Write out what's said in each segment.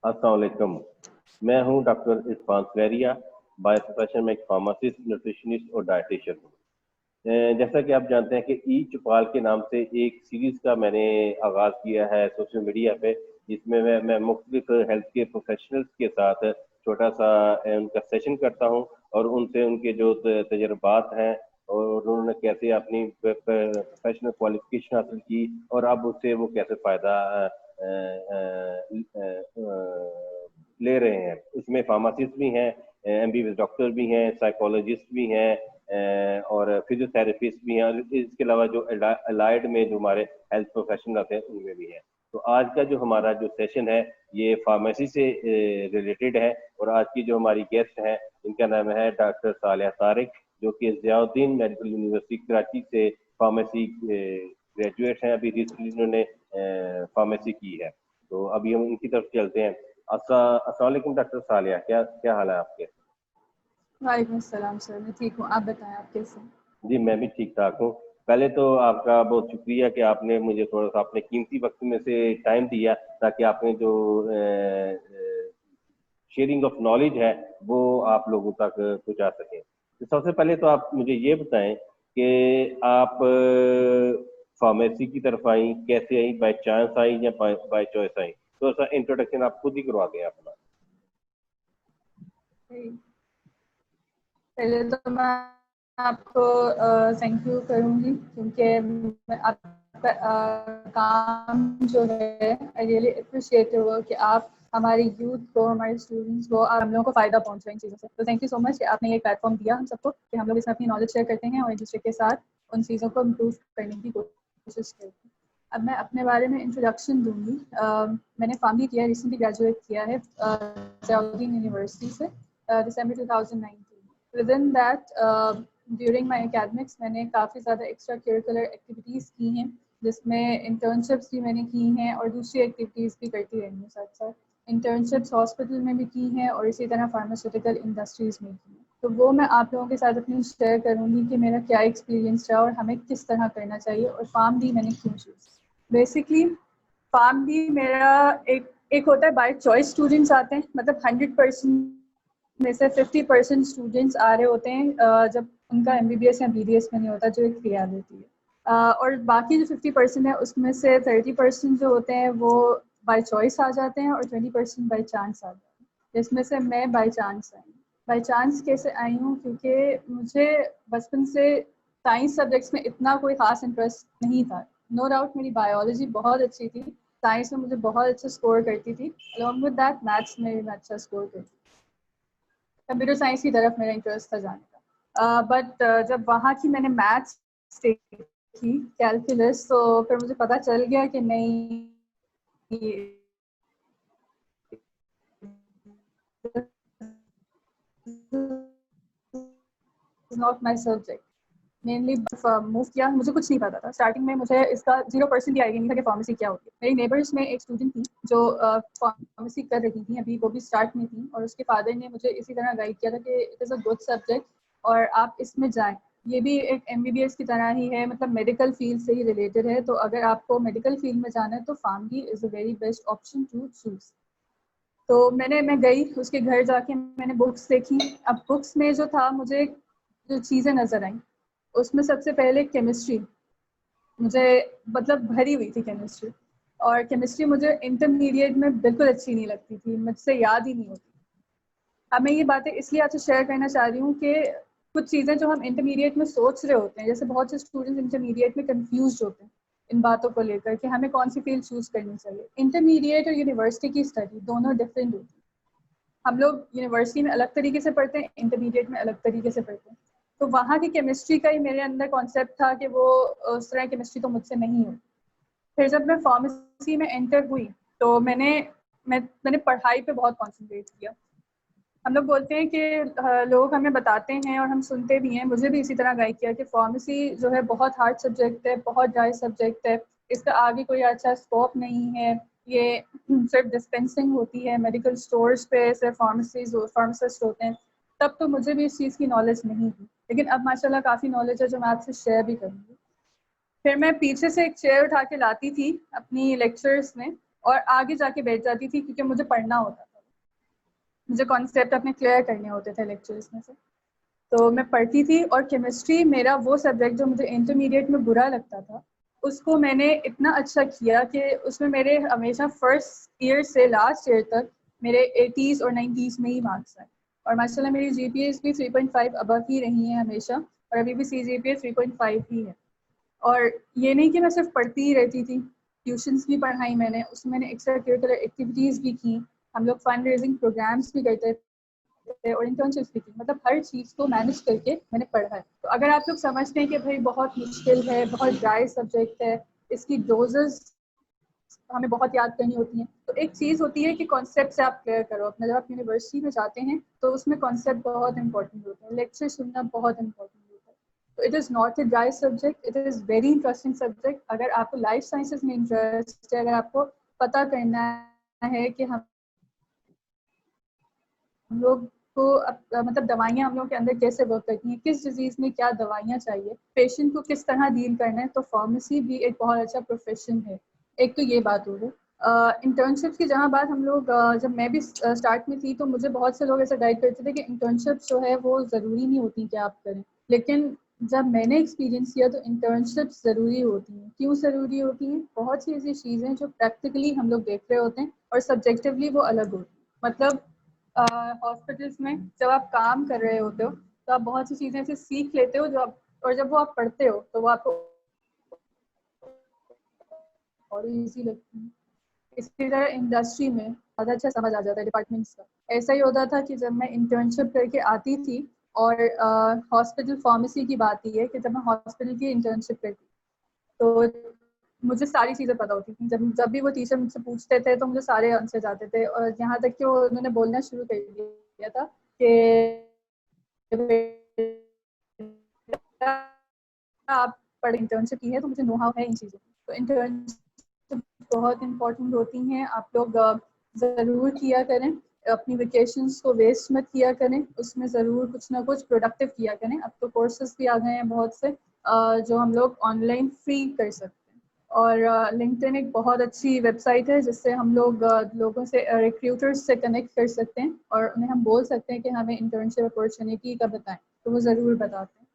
अस्सलाम वालेकुम। मैं हूं doctor Irfan Khairiya, by profession में एक फार्मासिस्ट, न्यूट्रिशनिस्ट और डाइटिशियन हूं। जैसा कि आप जानते हैं कि ई चौपाल के नाम से एक सीरीज का मैंने आगाज किया है सोशल मीडिया पे, जिसमें मैं मुख्तलिफ हेल्थ के प्रोफेशनल्स के साथ छोटा सा उनका सेशन करता हूं और उनसे उनके जो तजर्बात हैं और उन्होंने कैसे अपनी प्रोफेशनल क्वालिफिकेशन हासिल की और अब उससे वो कैसे फायदा अ, अ, ले रहे हैं। उसमें फार्मासिस्ट भी हैं, एमबीबीएस डॉक्टर भी हैं, साइकोलॉजिस्ट भी हैं, और फिजियोथेरेपिस्ट भी हैं, और इसके अलावा जो अलाइड में जो हमारे हेल्थ प्रोफेशनल आते हैं उनमें भी हैं। तो आज का जो हमारा जो सेशन है ये फार्मेसी से रिलेटेड है, और आज की जो हमारी गेस्ट हैं इनका नाम है डॉक्टर सालिया तारिक, जो कि ज़ियाउद्दीन मेडिकल यूनिवर्सिटी कराची से फार्मेसी ग्रेजुएट हैं। अभी रिसेंटली उन्होंने फार्मेसी की है। तो अभी हम उनकी तरफ चलते हैं। अस्सलाम वालेकुम डॉक्टर सालिया, क्या क्या हाल है आपके? वालेकुम अस्सलाम सर, मैं ठीक हूँ। आप बताएं आप कैसे हैं? जी मैं भी ठीक ठाक हूँ। पहले तो आपका बहुत शुक्रिया कि आपने मुझे थोड़ा सा अपने कीमती वक्त में से टाइम दिया, ताकि आपने जो शेयरिंग ऑफ नॉलेज है वो आप लोगों तक पहुंचा सकें। तो सबसे पहले तो आप मुझे ये बताएं कि आप फार्मेसी की तरफ आई, कैसे आई, बाय चांस आई या बाय चॉइस आई? तो ऐसा इंट्रोडक्शन आप खुद ही करवा दें अपना। पहले तो मैं आपको थैंक यू करूँगी क्योंकि आपका काम जो है आई रियली अप्रिशिएट हुआ कि आप हमारे यूथ को, हमारे स्टूडेंट्स को और हम लोगों को फ़ायदा पहुँच रहा है इन चीज़ों से। तो थैंक यू सो मच कि आपने ये प्लेटफॉर्म दिया हम सबको कि हम लोग इसमें अपनी नॉलेज शेयर करते हैं और एक दूसरे के साथ उन चीज़ों को इम्प्रूव करने की कोशिश करते हैं। अब मैं अपने बारे में इंट्रोडक्शन दूँगी। मैंने फार्मसी किया, रिसेंटली ग्रेजुएट किया है ज़ियाउद्दीन यूनिवर्सिटी से दिसंबर 2019। Within that during my academics मैंने काफ़ी ज़्यादा एक्स्ट्रा करिकुलर एक्टिविटीज़ की हैं, जिसमें इंटर्नशिप्स भी मैंने की हैं और दूसरी एक्टिविटीज़ भी करती रही हूँ साथ साथ। इंटर्नशिप्स हॉस्पिटल में भी की हैं और इसी तरह फार्मास्यूटिकल इंडस्ट्रीज़ में की हैं। तो वो मैं आप लोगों के साथ अपनी शेयर करूँगी कि मेरा क्या एक्सपीरियंस रहा और हमें किस तरह करना चाहिए और फार्म भी मैंने क्यों चूज़। बेसिकली फार्म भी मेरा एक होता है बाय चॉइस स्टूडेंट्स आते हैं, मतलब 100% में से 50% स्टूडेंट्स आ रहे होते हैं जब उनका एमबीबीएस या बीडीएस में नहीं होता, जो एक रियलिटी है। और बाकी जो 50% है उसमें से 30% जो होते हैं वो बाय चॉइस आ जाते हैं और 20% बाय चांस आ जाते हैं, जिसमें से मैं बाय चांस आई हूँ। बाय चांस कैसे आई हूँ? क्योंकि मुझे बचपन से साइंस सब्जेक्ट्स में इतना कोई ख़ास इंटरेस्ट नहीं था। नो डाउट मेरी बायोलॉजी बहुत अच्छी थी, साइंस में मुझे बहुत अच्छा स्कोर करती थी, अलॉन्ग विद दैट मैथ्स में भी मैं अच्छा स्कोर करती थी। कंप्यूटर साइंस की तरफ मेरा इंटरेस्ट था जाने का। बट जब वहाँ की मैंने मैथ्स देखी, कैलकुलस, तो फिर मुझे पता चल गया कि नहीं, not my subject. Mainly move किया, मुझे कुछ नहीं पता था स्टार्टिंग में, मुझे इसका 0% भी आइडिया नहीं था कि फार्मेसी क्या होती है। मेरी नेबर्स में एक स्टूडेंट थी जो फार्मेसी कर रही थी, अभी वो भी स्टार्ट में थी, और उसके फादर ने मुझे इसी तरह गाइड किया था कि it is a good subject और आप इसमें जाएं। ये भी एक एमबीबीएस की तरह ही है, मतलब मेडिकल फील्ड से ही रिलेटेड है, तो अगर आपको मेडिकल फील्ड में जाना है तो pharmacy is a very best option to choose. तो मैं गई उसके घर जाके, मैंने बुक्स देखी। अब बुक्स में जो था, मुझे जो चीज़ें नज़र आई उसमें सबसे पहले केमिस्ट्री मुझे मतलब भरी हुई थी केमिस्ट्री, और केमिस्ट्री मुझे इंटरमीडिएट में बिल्कुल अच्छी नहीं लगती थी, मुझसे याद ही नहीं होती। अब मैं ये बातें इसलिए आपसे शेयर करना चाह रही हूँ कि कुछ चीज़ें जो हम इंटरमीडिएट में सोच रहे होते हैं, जैसे बहुत से स्टूडेंट्स इंटरमीडिएट में कंफ्यूज होते हैं इन बातों को लेकर कि हमें कौन सी फील्ड चूज़ करनी चाहिए। इंटरमीडिएट और यूनिवर्सिटी की स्टडी दोनों डिफरेंट होती है। हम लोग यूनिवर्सिटी में अलग तरीके से पढ़ते हैं, इंटरमीडिएट में अलग तरीके से पढ़ते हैं। तो वहाँ की केमिस्ट्री का ही मेरे अंदर कॉन्सेप्ट था कि वो उस तरह केमिस्ट्री तो मुझसे नहीं होती। फिर जब मैं फार्मेसी में एंटर हुई तो मैंने पढ़ाई पे बहुत कॉन्सेंट्रेट किया। हम लोग बोलते हैं कि लोग हमें बताते हैं और हम सुनते भी हैं, मुझे भी इसी तरह गाइड किया कि फार्मेसी जो है बहुत हार्ड सब्जेक्ट है, बहुत ड्राई सब्जेक्ट है, इसका आगे कोई अच्छा स्कोप नहीं है, ये सिर्फ डिस्पेंसिंग होती है, मेडिकल स्टोर्स पे सिर्फ फार्मासिस्ट होते हैं। तब तो मुझे भी इस चीज़ की नॉलेज नहीं थी, लेकिन अब माशाल्लाह काफ़ी नॉलेज है जो मैं आपसे शेयर भी करूँगी। फिर मैं पीछे से एक चेयर उठा के लाती थी अपनी लेक्चर्स में, और आगे जाके बैठ जाती थी क्योंकि मुझे पढ़ना होता था, मुझे कॉन्सेप्ट अपने क्लियर करने होते थे लेक्चर्स में से। तो मैं पढ़ती थी और केमिस्ट्री मेरा वो सब्जेक्ट जो मुझे इंटरमीडिएट में बुरा लगता था, उसको मैंने इतना अच्छा किया कि उसमें मेरे हमेशा फर्स्ट ईयर से लास्ट ईयर तक मेरे 80s और 90s में ही मार्क्स आए। और माशाल्लाह मेरी जीपीएस भी 3.5 अबव ही रही है हमेशा, और अभी भी सीजीपीए 3.5 ही है। और ये नहीं कि मैं सिर्फ पढ़ती ही रहती थी, ट्यूशन्स भी पढ़ाई मैंने, उसमें मैंने एक्स्ट्रा करिकुलर एक्टिविटीज़ भी की, हम लोग फंड रेजिंग प्रोग्राम्स भी करते थे और इंटर्नशिप्स भी की। मतलब हर चीज़ को मैनेज करके मैंने पढ़ा है। तो अगर आप लोग समझते हैं कि भाई बहुत मुश्किल है, बहुत ड्राई सब्जेक्ट है, इसकी डोजेस हमें बहुत याद करनी होती हैं, तो एक चीज़ होती है कि कॉन्सेप्ट से आप क्लियर करो अपना। जब आप यूनिवर्सिटी में जाते हैं तो उसमें कॉन्सेप्ट बहुत इंपॉर्टेंट होते हैं, लेक्चर सुनना बहुत इंपॉर्टेंट होता है। तो it is not a dry subject, it is very interesting subject. अगर आपको लाइफ साइंसेज में इंटरेस्ट है, अगर आपको पता करना है कि हम लोग को मतलब दवाइयाँ हम लोग के अंदर कैसे वर्क करती हैं, किस डिजीज़ में क्या दवाइयाँ चाहिए, पेशेंट को किस तरह डील करना है, तो फार्मेसी भी एक बहुत अच्छा प्रोफेशन है। एक तो ये बात हो गई। इंटर्नशिप्स की जहाँ बात, हम लोग जब मैं भी स्टार्ट में थी तो मुझे बहुत से लोग ऐसा गाइड करते थे कि इंटर्नशिप जो है वो ज़रूरी नहीं होती कि आप करें, लेकिन जब मैंने एक्सपीरियंस किया तो इंटर्नशिप्स ज़रूरी होती हैं। क्यों ज़रूरी होती हैं? बहुत सी ऐसी चीज़ें जो प्रैक्टिकली हम लोग देख रहे होते हैं और सब्जेक्टिवली वो अलग होती हैं। मतलब हॉस्पिटल्स में जब आप काम कर रहे होते हो तो आप बहुत सी चीज़ें ऐसे सीख लेते हो जो आप, और जब वो आप पढ़ते हो तो वो आपको और ईजी लगती है। इसी तरह इंडस्ट्री में ज़्यादा अच्छा समझ आ जाता है डिपार्टमेंट्स का। ऐसा ही होता था कि जब मैं इंटर्नशिप करके आती थी, और हॉस्पिटल फार्मेसी की बात ही है कि जब मैं हॉस्पिटल की इंटर्नशिप करती तो मुझे सारी चीज़ें पता होती थी। जब जब भी वो टीचर मुझसे पूछते थे तो मुझे सारे आंसर आते थे, और यहाँ तक कि उन्होंने बोलना शुरू कर दिया था कि आप पढ़ इंटर्नशिप की है तो मुझे नो हाउ है इन चीज़ों की। तो इंटर्नशिप बहुत इम्पोर्टेंट होती हैं, आप लोग ज़रूर किया करें। अपनी वेकेशंस को वेस्ट मत किया करें, उसमें ज़रूर कुछ ना कुछ प्रोडक्टिव किया करें। अब तो कोर्सेज भी आ गए हैं बहुत से जो हम लोग ऑनलाइन फ्री कर सकते हैं। और लिंक्डइन एक बहुत अच्छी वेबसाइट है जिससे हम लोग लोगों से, रिक्रूटर्स से कनेक्ट कर सकते हैं और उन्हें हम बोल सकते हैं कि हमें इंटर्नशिप अपॉर्चुनिटी का बताएं, तो वो ज़रूर बताते हैं।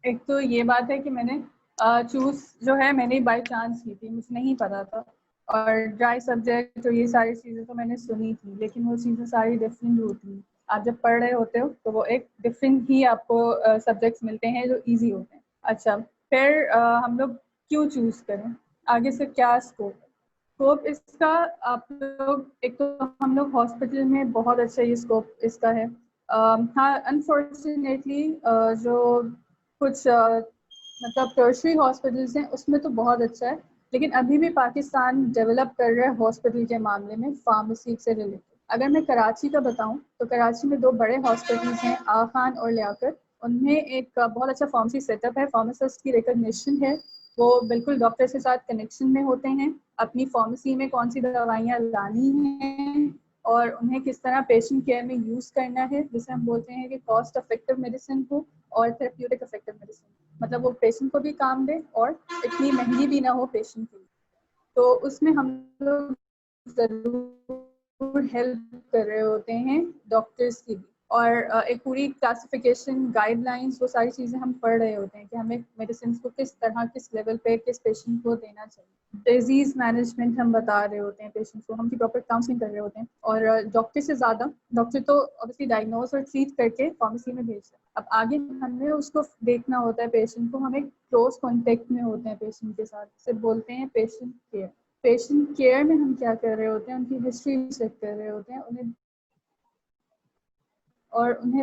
एक तो ये बात है कि मैंने चूज़ जो है मैंने बाय चांस की थी, मुझे नहीं पता था। और ड्राई सब्जेक्ट तो ये सारी चीज़ें तो मैंने सुनी थी, लेकिन वो चीज़ें सारी डिफरेंट होती हैं। आप जब पढ़ रहे होते हो तो वो एक डिफरेंट ही आपको सब्जेक्ट्स मिलते हैं जो ईजी होते हैं। अच्छा, फिर हम लोग क्यों चूज़ करें, आगे से क्या स्कोप है? स्कोप इसका, आप लोग एक तो हम लोग हॉस्पिटल में बहुत अच्छा ये स्कोप इसका है। हाँ, अनफॉर्चुनेटली जो कुछ मतलब टर्शरी हॉस्पिटल्स हैं उसमें तो बहुत अच्छा है, लेकिन अभी भी पाकिस्तान डेवलप कर रहा है हॉस्पिटल के मामले में फार्मेसी से रिलेटेड। अगर मैं कराची का बताऊं तो कराची में दो बड़े हॉस्पिटल्स हैं, आगा खान और लियाकत। उनमें एक बहुत अच्छा फार्मेसी सेटअप है, फार्मासिस्ट की रिकग्निशन है, वो बिल्कुल डॉक्टर के साथ कनेक्शन में होते हैं, अपनी फार्मेसी में कौन सी दवाइयाँ लानी हैं और उन्हें किस तरह पेशेंट केयर में यूज़ करना है, जिसे हम बोलते हैं कि कॉस्ट इफेक्टिव मेडिसिन को और थेरेप्यूटिक इफेक्टिव मेडिसिन। मतलब वो पेशेंट को भी काम दे और इतनी महंगी भी ना हो पेशेंट के लिए। तो उसमें हम लोग ज़रूर हेल्प कर रहे होते हैं डॉक्टर्स की भी। और एक पूरी क्लासिफिकेशन, गाइडलाइंस, वो सारी चीज़ें हम पढ़ रहे होते हैं कि हमें मेडिसिन को किस तरह, किस लेवल पे, किस पेशेंट को देना चाहिए। डिजीज़ मैनेजमेंट हम बता रहे होते हैं पेशेंट्स को, हम की प्रॉपर काउंसलिंग कर रहे होते हैं। और डॉक्टर से ज़्यादा, डॉक्टर तो ऑब्वियसली डायग्नोज और ट्रीट करके फार्मेसी में भेजते हैं। अब आगे हमें उसको देखना होता है, पेशेंट को, हमें क्लोज कॉन्टेक्ट में होते हैं पेशेंट के साथ, जिसे बोलते हैं पेशेंट केयर। पेशेंट केयर में हम क्या कर रहे होते हैं, उनकी हिस्ट्री चेक कर रहे होते हैं, उन्हें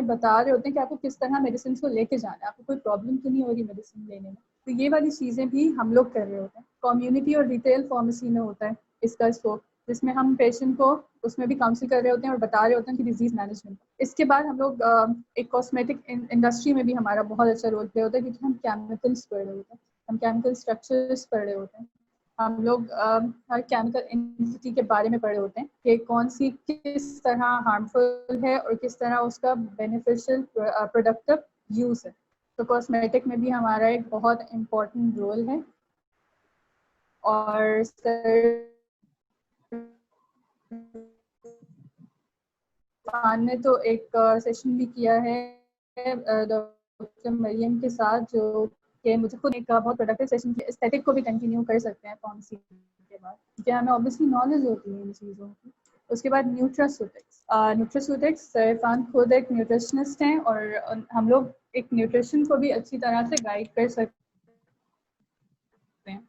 बता रहे होते हैं कि आपको किस तरह मेडिसिन को लेके जाना है, आपको कोई प्रॉब्लम तो नहीं हो रही मेडिसिन लेने में। तो ये वाली चीज़ें भी हम लोग कर रहे होते हैं। कम्युनिटी और रिटेल फार्मेसी में होता है इसका स्कोप, जिसमें हम पेशेंट को उसमें भी काउंसिल कर रहे होते हैं और बता रहे होते हैं कि डिजीज़ मैनेजमेंट। इसके बाद हम लोग एक कॉस्मेटिक इंडस्ट्री में भी हमारा बहुत अच्छा रोल प्ले होता है, क्योंकि हम केमिकल्स पढ़ रहे होते हैं, हम केमिकल स्ट्रक्चर्स पढ़ रहे होते हैं। हम लोग हर केमिकल एंटिटी के बारे में पढ़े होते हैं कि कौन सी किस तरह हार्मफुल है और किस तरह उसका बेनिफिशियल प्रोडक्टिव यूज़ है। तो कॉस्मेटिक में भी हमारा एक बहुत इम्पोर्टेंट रोल है। और इरफान ने तो एक सेशन भी किया है डॉक्टर मरियम के साथ, जो कि मुझे खुद एक बहुत प्रोडक्टिव सेशन किया। एस्थेटिक को भी कंटिन्यू कर सकते हैं फार्मेसी के बाद, क्योंकि हमें ऑब्वियसली नॉलेज होती है इन चीज़ों की। उसके बाद न्यूट्रास्यूटिक्स इरफान खुद एक न्यूट्रिशनिस्ट हैं और हम लोग एक न्यूट्रिशन को भी अच्छी तरह से गाइड कर सकते हैं।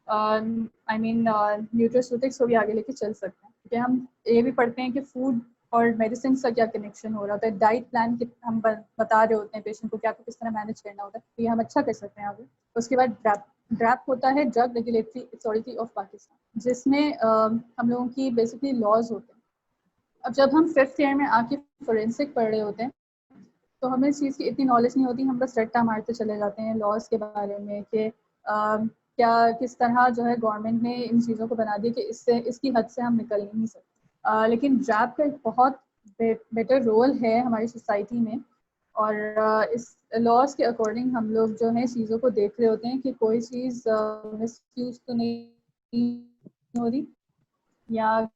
आई मीन न्यूट्रास्यूटिक्स को भी आगे लेके चल सकते हैं, क्योंकि हम ये भी पढ़ते हैं कि फूड और मेडिसिन का क्या कनेक्शन हो रहा होता है। डाइट प्लान हम बता रहे होते हैं पेशेंट को कि आपको किस तरह मैनेज करना होता है, तो ये हम अच्छा कर सकते हैं आगे। उसके बाद ड्रैप होता है, drug regulatory authority of Pakistan, जिसमें हम लोगों की बेसिकली लॉज होते हैं। अब जब हम 5th ईयर में आके फोरेंसिक पढ़ रहे होते हैं तो हमें इस चीज़ की इतनी नॉलेज नहीं होती, हम बस रट्टा मारते चले जाते हैं लॉज के बारे में कि क्या किस तरह जो है गवर्नमेंट ने इन चीज़ों को बना दिया कि इससे इसकी हद से हम निकल नहीं सकते। लेकिन ड्रैप का एक बहुत बेटर रोल है हमारी सोसाइटी में, और इस लॉज के अकॉर्डिंग हम लोग जो है चीज़ों को देख रहे होते हैं कि कोई चीज़ मिसयूज तो नहीं हो रही, या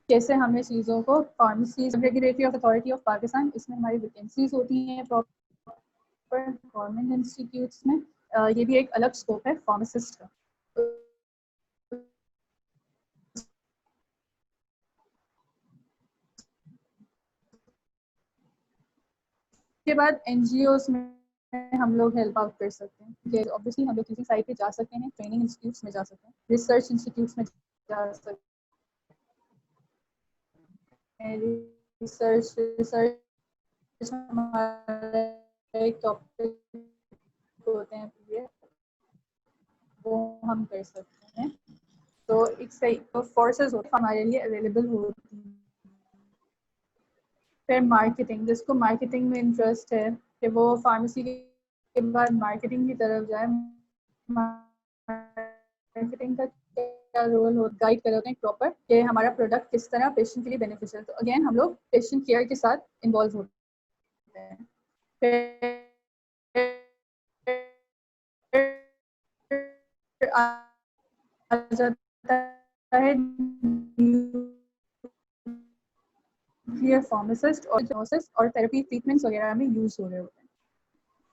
कैसे हमें चीज़ों को pharmacy regulatory of authority of Pakistan, इसमें हमारी वैकेंसीज होती हैं प्रॉपर गवर्नमेंट इंस्टीट्यूट्स में। ये भी एक अलग स्कोप है फार्मासिस्ट का। के बाद एनजीओज में हम लोग हेल्प आउट कर सकते हैं। ऑब्वियसली हम लोग किसी साइट पे जा सकते हैं, ट्रेनिंग इंस्टीट्यूट्स में जा सकते हैं, रिसर्च इंस्टीट्यूट्स में जा सकते हैं। रिसर्च हमारा एक टॉपिक होते हैं, वो हम कर सकते हैं। तो एक सही तो फोर्सेस होते हैं हमारे लिए अवेलेबल होती हैं। फिर मार्केटिंग, जिसको मार्केटिंग में इंटरेस्ट है कि वो फार्मेसी के बाद मार्केटिंग की तरफ जाए। मार्केटिंग का क्या रोल हो, गाइड कर होते हैं प्रॉपर कि हमारा प्रोडक्ट किस तरह पेशेंट के लिए बेनिफिशियल। तो अगेन हम लोग पेशेंट केयर के साथ इन्वॉल्व होते हैं। फिर आ जाता है फार्मासिस्ट और डायग्नोसिस और थेरेपी ट्रीटमेंट्स वगैरह में यूज हो रहे होते हैं।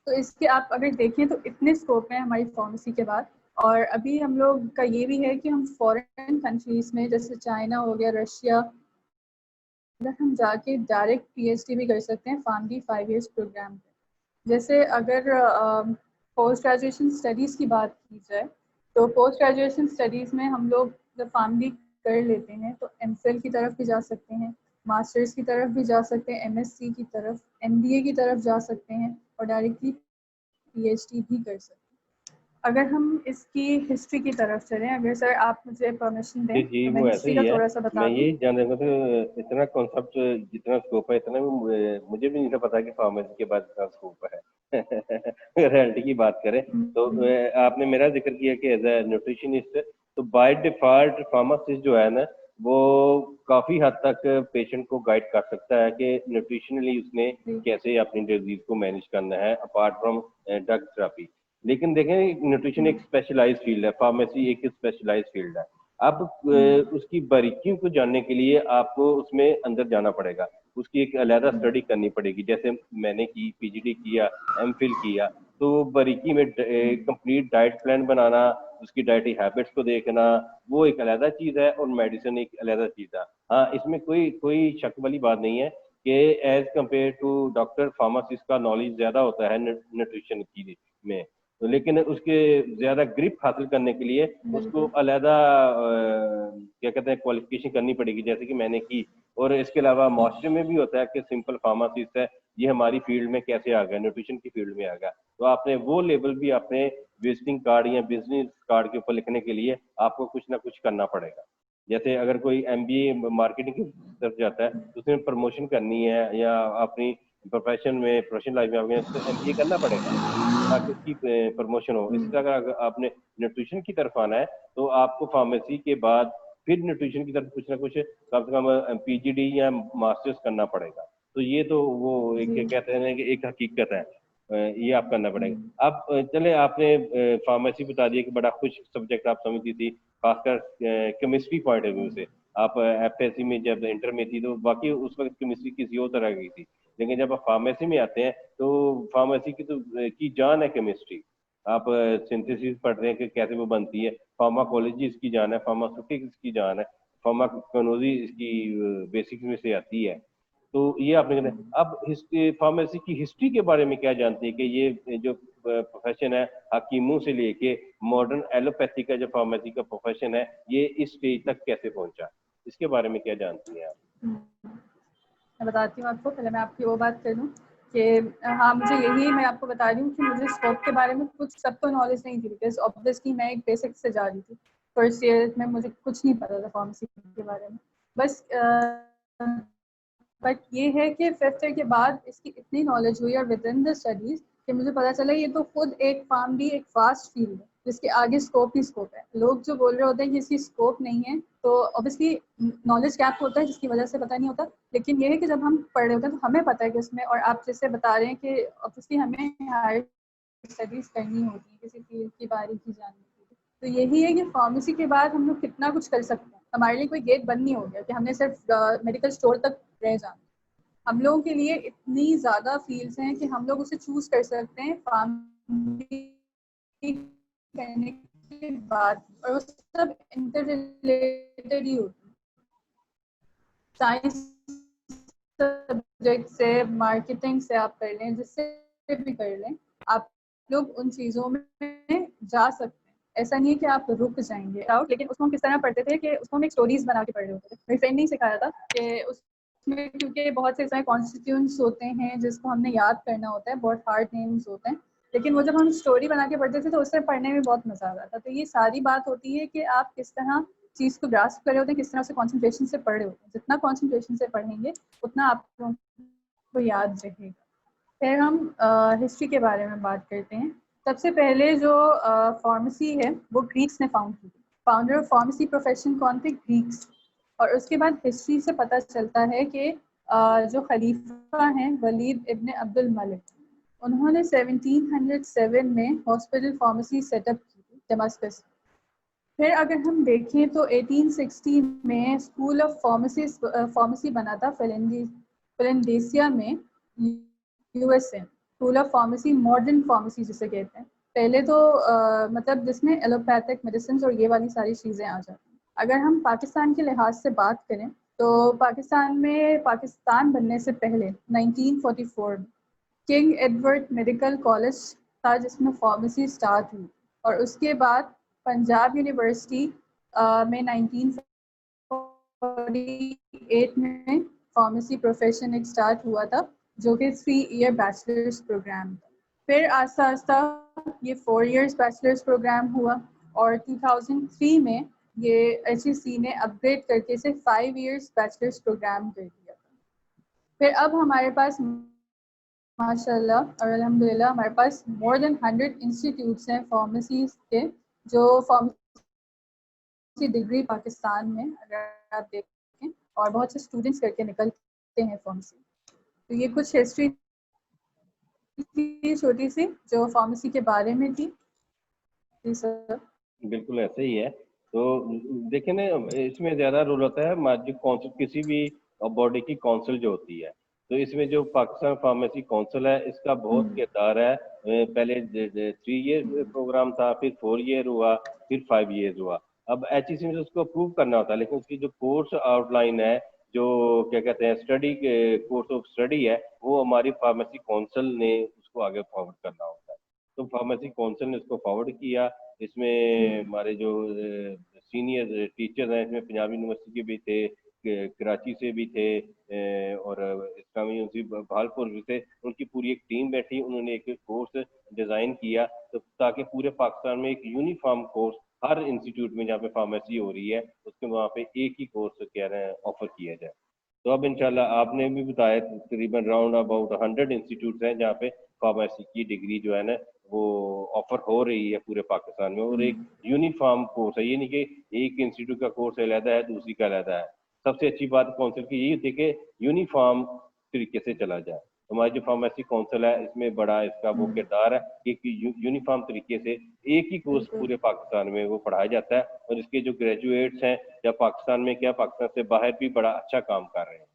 तो इसके आप अगर देखें तो इतने स्कोप हैं हमारी फार्मेसी के बाद। और अभी हम लोग का ये भी है कि हम फॉरेन कंट्रीज में जैसे चाइना हो गया, रशिया, अगर हम जाके डायरेक्ट पीएचडी भी कर सकते हैं फार्मडी 5 इयर्स प्रोग्राम पे। जैसे अगर पोस्ट ग्रेजुएशन स्टडीज़ की बात की जाए तो पोस्ट ग्रेजुएशन स्टडीज़ में हम लोग जब फार्मडी कर लेते हैं तो एमफिल की तरफ भी जा सकते हैं, मास्टर्स की तरफ भी जा सकते हैं, एमएससी की तरफ, एमबीए की तरफ जा सकते हैं और डायरेक्टली पीएचडी भी कर सकते हैं। अगर हम इसकी हिस्ट्री की तरफ चलें, अगर सर आप मुझे परमिशन जी दें जी, तो मैं वो ऐसे हिस्ट्री ही का है। थोड़ा सा मैं बता दूं। ये जान रहा था इतना कॉन्सेप्ट, जितना स्कोप है इतना मुझे भी नहीं था पता कि फार्मेसी के बाद इतना स्कोप है। रियलिटी की बात करें तो आपने मेरा जिक्र किया कि एज ए न्यूट्रिशनिस्ट, तो बाय डिफॉल्ट फार्मासिस्ट जो है ना वो काफी हद तक पेशेंट को गाइड कर सकता है कि न्यूट्रिशनली उसने कैसे अपनी डिजीज को मैनेज करना है अपार्ट फ्रॉम ड्रग थेरेपी। लेकिन देखें न्यूट्रिशन एक स्पेशलाइज्ड फील्ड है, फार्मेसी एक स्पेशलाइज्ड फील्ड है। अब उसकी बारीकियों को जानने के लिए आपको उसमें अंदर जाना पड़ेगा, उसकी एक अलहदा स्टडी करनी पड़ेगी। जैसे मैंने की, पीजीडी किया, एमफिल किया, तो बारीकी में कंप्लीट डाइट प्लान बनाना, उसकी डाइटरी हैबिट्स को देखना, वो एक अलहदा चीज़ है और मेडिसिन एक अलहदा चीज़ है। हाँ, इसमें कोई कोई शक वाली बात नहीं है कि as compare to doctor pharmacist का नॉलेज ज़्यादा होता है न्यूट्रिशन की में। तो लेकिन उसके ज़्यादा ग्रिप हासिल करने के लिए उसको अलहदा क्या कहते हैं क्वालिफिकेशन करनी पड़ेगी, जैसे कि मैंने की। और इसके अलावा मास्टर में भी होता है कि सिंपल फार्मासिस्ट है, ये हमारी फील्ड में कैसे आ गया, न्यूट्रिशन की फील्ड में आ गया। तो आपने वो लेवल भी अपने विजिटिंग कार्ड या बिजनेस कार्ड के ऊपर लिखने के लिए आपको कुछ ना कुछ करना पड़ेगा। जैसे अगर कोई एमबीए मार्केटिंग की तरफ जाता है तो उसमें प्रमोशन करनी है या अपनी प्रोफेशनल लाइफ में आपने तो एमबीए करना पड़ेगा ताकि उसकी प्रमोशन हो। इसी तरह अगर आपने न्यूट्रिशन की तरफ आना है तो आपको फार्मेसी के बाद फिर न्यूट्रिशन की तरफ कुछ ना कुछ कम से कम पीजीडी या मास्टर्स करना पड़ेगा। तो ये तो वो एक कहते हैं कि एक हकीकत है, ये आप करना पड़ेगा। आप चले आपने फार्मेसी बता दिया कि बड़ा खुश सब्जेक्ट आप समझती थी, खासकर केमिस्ट्री पॉइंट ऑफ व्यू से। आप FSC में जब इंटर में थी तो बाकी उस वक्त केमिस्ट्री किसी और तरह की थी, लेकिन जब आप फार्मेसी में आते हैं तो फार्मेसी की तो की जान है केमिस्ट्री। आप सिंथेसिस पढ़ रहे हैं कि कैसे वो बनती है, फार्माकोलॉजी इसकी जान है, फार्मास्यूटिक्स इसकी जान है, फार्माकोनोलॉजी इसकी बेसिक्स में से आती है। तो ये आपने कहना। अब हिस्ट्री, फार्मेसी की हिस्ट्री के बारे में क्या जानते हैं कि ये जो प्रोफेशन है हकीमों से लेके मॉडर्न एलोपैथी का जो फार्मेसी का प्रोफेशन है ये इस स्टेज तक कैसे पहुंचा, इसके बारे में क्या जानती हैं आप? मैं बताती हूँ आपको। पहले मैं आपकी वो बात कर लूँ कि हाँ, मुझे यही मैं आपको बता रही हूँ कि मुझे स्कोप के बारे में कुछ सब तो नॉलेज नहीं थी, बिकॉज ऑब्वियसली मैं एक बेसिक से जा रही थी। फर्स्ट ईयर में मुझे कुछ नहीं पता था फार्मेसी के बारे में। बस बट ये है कि फिफ्थ ईयर के बाद इसकी इतनी नॉलेज हुई और विद इन द स्टडीज कि मुझे पता चला ये तो खुद एक फार्मडी एक फास्ट फील्ड है जिसके आगे स्कोप ही स्कोप है। लोग जो बोल रहे होते हैं कि इसकी स्कोप नहीं है तो ऑब्वियसली नॉलेज गैप होता है जिसकी वजह से पता नहीं होता। लेकिन ये है कि जब हम पढ़ रहे होते हैं तो हमें पता है कि उसमें, और आप जैसे बता रहे हैं कि ऑब्वियसली हमें हायर स्टडीज करनी होती है किसी फील्ड की बारीकी जानने के लिए। तो यही है कि फार्मेसी के बाद हम लोग कितना कुछ कर सकते हैं। हमारे लिए कोई गेट बंद नहीं हो गया कि हमने सिर्फ मेडिकल स्टोर तक रह जाना। हम लोगों के लिए इतनी ज़्यादा फील्ड्स हैं कि हम लोग उसे चूज कर सकते हैं फार्मेसी करने के बाद, और वो सब इंटर रिलेटेड ही होती है। साइंस सब्जेक्ट से, मार्केटिंग से आप कर लें, जिससे भी कर लें, आप लोग उन चीज़ों में जा सकते हैं। ऐसा नहीं है कि आप रुक जाएंगे आउट। लेकिन उसको हम किस तरह पढ़ते थे कि उसको हम एक स्टोरीज बना के पढ़ रहे होते थे। मेरी फ्रेंड ने सिखाया था कि उसमें क्योंकि बहुत से इसमें कॉन्स्टिट्यूएंट्स होते हैं जिसको हमने याद करना होता है, बहुत हार्ड नेम्स होते हैं। लेकिन वो जब हम स्टोरी बना के पढ़ते थे तो उससे पढ़ने में बहुत मजा आता था। तो ये सारी बात होती है कि आप किस तरह चीज़ को ग्रास्प कर रहे होते हैं, किस तरह से कॉन्सेंट्रेशन से पढ़ रहे होते हैं। जितना कॉन्सेंट्रेशन से पढ़ेंगे उतना आपको याद रहेगा। फिर हम हिस्ट्री के बारे में बात करते हैं। सबसे पहले जो फार्मेसी है वो ग्रीक्स ने फाउंड की। फाउंडर ऑफ फार्मेसी प्रोफेशन कौन थे? ग्रीक्स। और उसके बाद हिस्ट्री से पता चलता है कि जो खलीफा हैं वलीद इब्न अब्दुल मलिक, उन्होंने 1707 में हॉस्पिटल फार्मेसी सेटअप की थी दमास्कस। फिर अगर हम देखें तो 1860 में स्कूल ऑफ फार्मेसी बना था फिलाडेल्फिया में, USA। School of pharmacy, modern pharmacy जिसे कहते हैं। पहले तो मतलब जिसमें एलोपैथिक मेडिसिन और ये वाली सारी चीज़ें आ जाती हैं। अगर हम पाकिस्तान के लिहाज से बात करें तो पाकिस्तान में, पाकिस्तान बनने से पहले 1944 में किंग एडवर्ड मेडिकल कॉलेज था जिसमें फार्मेसी स्टार्ट हुई। और उसके बाद पंजाब यूनिवर्सिटी में 1948 में फार्मेसी प्रोफेशन एक स्टार्ट हुआ था जो कि 3 ईयर बैचलर्स प्रोग्राम था। फिर आस्ता आस्ता ये 4 इयर्स बैचलर्स प्रोग्राम हुआ और 2003 में ये HEC ने अपग्रेड करके इसे 5 इयर्स बैचलर्स प्रोग्राम कर दिया। फिर अब हमारे पास माशाल्लाह और अल्हम्दुलिल्लाह हमारे पास मोर देन 100 इंस्टीट्यूट्स हैं फार्मेसी के, जो फार्मेसी डिग्री पाकिस्तान में अगर आप देखें, और बहुत से स्टूडेंट्स करके निकलते हैं फार्मेसी। तो ये कुछ हिस्ट्री थी छोटी सी जो फार्मेसी के बारे में थी। जी सर। बिल्कुल ऐसे ही है। तो देखिए ना, इसमें ज्यादा रोल होता है जो काउंसिल, किसी भी बॉडी की काउंसिल जो होती है, तो इसमें जो पाकिस्तान फार्मेसी काउंसिल है इसका बहुत किरदार है। पहले 3 ईयर प्रोग्राम था, फिर 4 ईयर हुआ, फिर 5 ईयर हुआ। अब HEC में उसको अप्रूव करना होता है, लेकिन उसकी जो कोर्स आउटलाइन है, जो क्या कहते हैं स्टडी कोर्स ऑफ स्टडी है, वो हमारी फार्मेसी काउंसिल ने उसको आगे फॉरवर्ड करना होता है। तो फार्मेसी काउंसिल ने इसको फॉरवर्ड किया। इसमें हमारे जो सीनियर टीचर्स हैं, इसमें पंजाब यूनिवर्सिटी के भी थे, कराची से भी थे, और इस्लामी यूनिवर्सिटी बहालपुर भी थे। उनकी पूरी एक टीम बैठी, उन्होंने एक कोर्स डिजाइन किया तो ताकि पूरे पाकिस्तान में एक यूनिफॉर्म कोर्स हर इंस्टीट्यूट में जहाँ पे फार्मेसी हो रही है उसके वहाँ पे एक ही कोर्स कह रहे हैं ऑफर किया जाए। तो अब इंशाल्लाह आपने भी बताया तकरीबन राउंड अबाउट 100 इंस्टीट्यूट हैं जहाँ पे फार्मेसी की डिग्री जो है ना वो ऑफर हो रही है पूरे पाकिस्तान में, और एक यूनिफॉर्म कोर्स है। ये नहीं कि एक इंस्टीट्यूट का कोर्स अलहदा है दूसरी का अलहदा है। सबसे अच्छी बात काउंसिल की यही होती है कि यूनिफॉर्म तरीके से चला जाए। हमारी जो फार्मेसी काउंसिल है इसमें बड़ा इसका वो किरदार है कि यूनिफॉर्म तरीके से एक ही कोर्स पूरे पाकिस्तान में वो पढ़ाया जाता है, और इसके जो ग्रेजुएट्स हैं या पाकिस्तान में क्या पाकिस्तान से बाहर भी बड़ा अच्छा काम कर रहे हैं।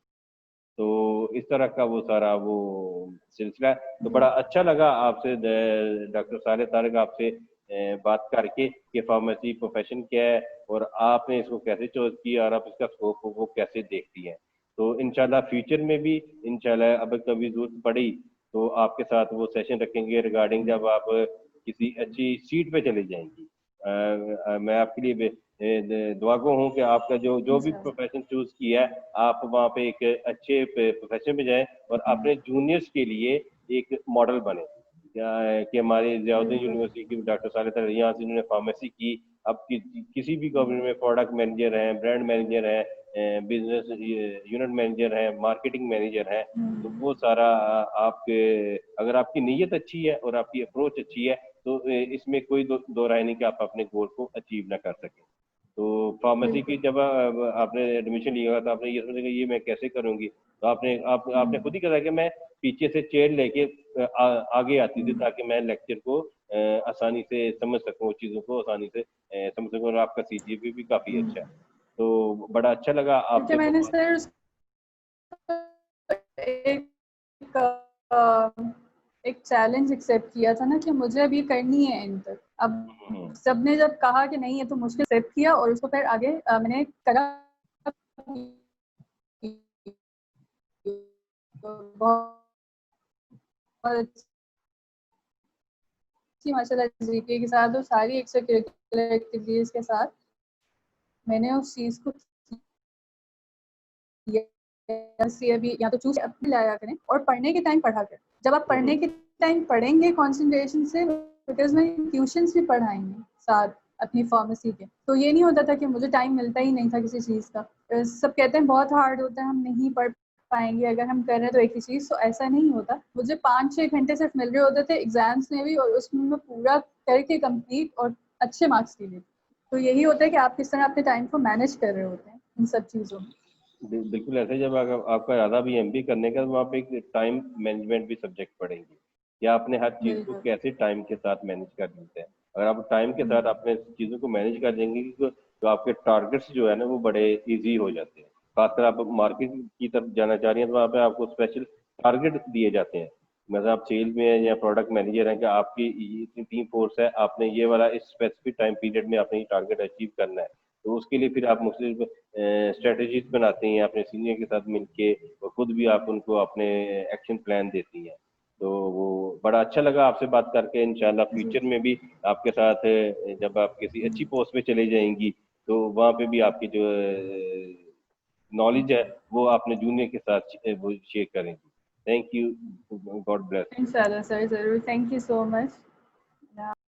तो इस तरह का वो सारा वो सिलसिला है। तो बड़ा अच्छा लगा आपसे डॉक्टर साले तारिक आपसे बात करके कि फार्मेसी प्रोफेशन क्या है और आपने इसको कैसे चूज किया और आप इसका स्कोप वो कैसे देखती हैं। तो इंशाल्लाह फ्यूचर में भी इंशाल्लाह अब कभी जरूरत पड़ी तो आपके साथ वो सेशन रखेंगे रिगार्डिंग जब आप किसी अच्छी सीट पे चली जाएंगी। मैं आपके लिए दुआ गो हूँ कि आपका जो जो भी प्रोफेशन चूज किया है आप वहाँ पे एक अच्छे प्रोफेशन में जाएं और अपने जूनियर्स के लिए एक मॉडल बने। कि हमारे जियाउद्दीन यूनिवर्सिटी की डॉक्टर साले तारिक यहाँ से इन्होंने फार्मेसी की, अब किसी भी कंपनी में प्रोडक्ट मैनेजर हैं, ब्रांड मैनेजर हैं, बिजनेस यूनिट मैनेजर हैं, मार्केटिंग मैनेजर हैं। तो वो सारा आपके अगर आपकी नीयत अच्छी है और आपकी अप्रोच अच्छी है तो इसमें कोई दो राय नहीं कि आप अपने गोल को अचीव ना कर सकें। तो फार्मेसी की जब आपने एडमिशन लिया था आपने ये सोचा कि ये मैं कैसे करूंगी, तो आपने खुद ही कहा कि मैं पीछे से चेयर लेके आगे आती थी ताकि मैं लेक्चर को आसानी से समझ सकूं, चीज़ों को आसानी से समझ सकूं, और आपका सीजीपीए भी काफ़ी अच्छा है। तो बड़ा अच्छा लगा क्योंकि आपसे। मैंने सर एक चैलेंज एक्सेप्ट किया था ना कि मुझे अभी करनी है एंड तक। अब सबने जब कहा कि नहीं है तो मुश्किल एक्सेप्ट किया और उसको फिर आगे मैंने करा। बहुत माशाल्लाह जीपीए के साथ और सारी एक्स्ट्रा करिकुलर एक्टिविटीज के साथ मैंने उस चीज़ को अभी या तो चूज अपने लाया करें और पढ़ने के टाइम पढ़ा करें। जब आप पढ़ने के टाइम पढ़ेंगे कंसंट्रेशन से, बिकॉज मैं ट्यूशंस भी पढ़ाएंगे साथ अपनी फार्मेसी के, तो ये नहीं होता था कि मुझे टाइम मिलता ही नहीं था किसी चीज़ का। सब कहते हैं बहुत हार्ड होता है, हम नहीं पढ़ पाएंगे अगर हम कर रहे हैं तो एक ही चीज़, तो ऐसा नहीं होता। मुझे 5-6 घंटे सिर्फ मिल रहे होते थे एग्जाम्स में भी, और उसमें मैं पूरा करके कंप्लीट और अच्छे मार्क्स के लिए। तो यही होता है कि आप किस तरह अपने टाइम को मैनेज कर रहे होते हैं इन सब चीज़ों में। बिल्कुल ऐसे जब आपका इरादा भी एमबी करने का तो वहाँ पे एक टाइम मैनेजमेंट भी सब्जेक्ट पढ़ेंगे कि आपने हर चीज़ को कैसे टाइम के साथ मैनेज कर लेते हैं। अगर आप टाइम के साथ अपने चीज़ों को मैनेज कर देंगे तो आपके टारगेट्स जो है ना वो बड़े इजी हो जाते हैं। खासकर आप मार्केट की तरफ जाना चाह रही हैं तो वहाँ पे आपको स्पेशल टारगेट दिए जाते हैं। मतलब आप सेल में हैं या प्रोडक्ट मैनेजर हैं कि आपकी इतनी टीम फोर्स है, आपने ये वाला इस स्पेसिफिक टाइम पीरियड में आपने ये टारगेट अचीव करना है। तो उसके लिए फिर आप मुख्तलिफ स्ट्रेटजीज बनाती हैं अपने सीनियर के साथ मिलके और खुद भी आप उनको अपने एक्शन प्लान देती हैं। तो वो बड़ा अच्छा लगा आपसे बात करके। इंशाल्लाह फ्यूचर में भी आपके साथ जब आप किसी अच्छी पोस्ट पे चले जाएंगी तो वहाँ पे भी आपकी जो नॉलेज है वो अपने जूनियर के साथ वो शेयर करेंगी। Thank you, God bless. इंशाल्लाह सर, ज़रूर। Thank you so much.